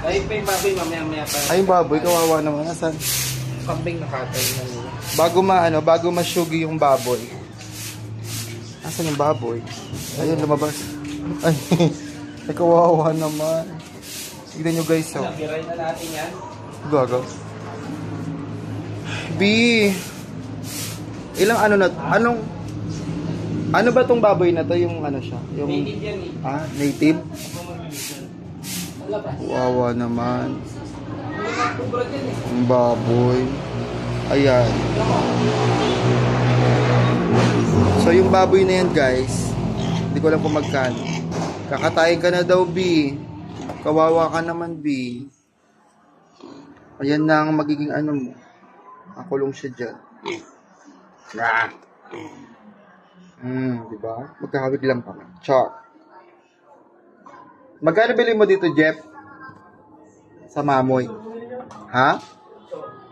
Ay, pa yung baboy, mamaya-maya pa. Ay, yung baboy, kawawa naman. Asan? Kambing nakatay na nila. Bago ma-sugi yung baboy. Asan yung baboy? Ayun, lumabas. Ay, ay kawawa naman. Tignan nyo guys, oh. Nabiray na natin yan. Gago. B. Ilang ano na, ano ba tong baboy na to? Yung ano siya? Yung, Native yan eh. ah, native? Wala ba? Wawa naman. Wala tubra dyan eh. Ang baboy. Ayan. So yung baboy na yan guys, hindi ko alam kung magkano. Kakatayin ka na daw B. Kawawa ka naman B. Ayan na ang magiging ano mo. Nakulong siya dyan. Diba? Magkahawig lang pa. Char. Magkano bili mo dito, Jeff? Sa Mamoy. Ha?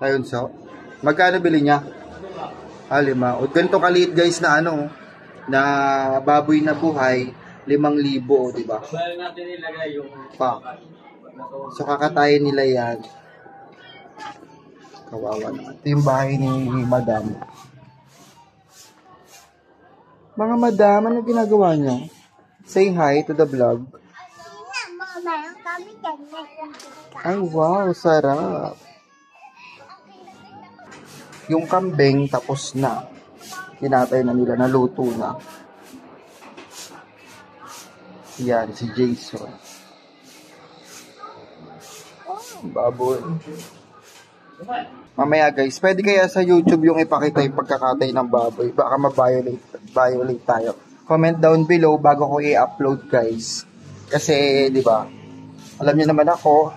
Tayon so? Magkano bili niya? 5. O ganito kaliit guys na ano, na baboy na buhay, 5,000, di ba? Bayan natin ilagay yung Pa. So kakatayin nila yan. Kawawa naman. Ito yung bahay ni Madam. Mga Madam, ano ginagawa niyo? Say hi to the vlog. Ay, wow, sarap. Yung kambing tapos na. Kinatay na nila, naluto na. Yan, si Jason. Baboy. Mamaya guys, pwede kaya sa YouTube yung ipakita yung pagkakatay ng baboy. Baka ma-violate tayo. Comment down below bago ko i-upload guys. Kasi, di ba, alam niyo naman ako,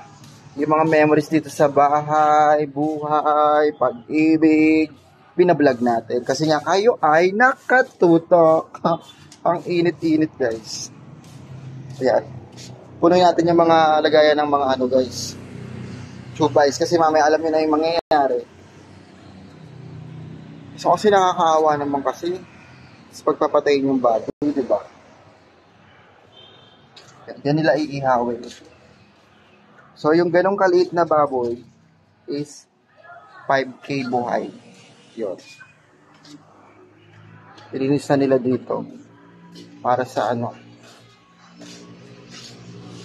yung mga memories dito sa bahay, buhay, pag-ibig, binablog natin. Kasi nga kayo ay nakatutok. Ang init-init guys. Ayan. Punoy natin yung mga lagayan ng mga ano guys. Chubays. Kasi mamaya alam nyo na yung mangyayari. So kasi nakakaawa naman kasi sa pagpapatayin yung baboy, di ba? Yan nila iihawin. So yung ganong kaliit na baboy is 5K buhay. Yun. Ilinis na nila dito para sa ano.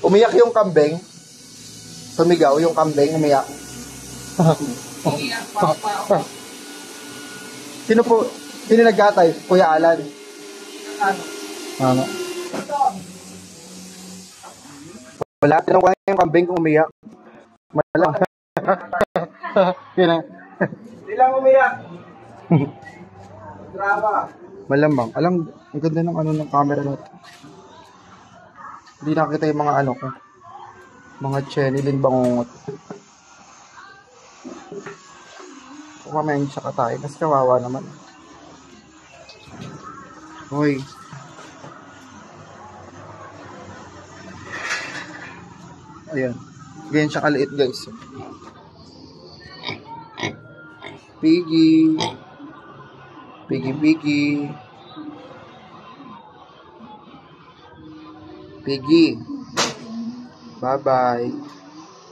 Umiyak yung kambing. Sumigaw yung kambing, umiyak. Sino nagkatay? Kuya Alan. Ano? Wala, tinawag yung kambing kung umiyak. Malang. Hindi lang umiyak. Drama. Malamang. Alam, ang ganda ng ano ng camera natin. Hindi nakita yung mga ano ko. Mga chenilin bangungot. Kung mamaya siya katay, mas kawawa naman. Hoy. Ayan. Ganyan siya kaliit guys. Piggy. Piggy, piggy. Piggy. Bye-bye.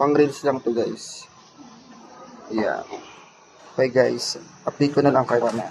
Pang reels lang to guys. Yeah. Bye guys. Update ko na lang kayo na.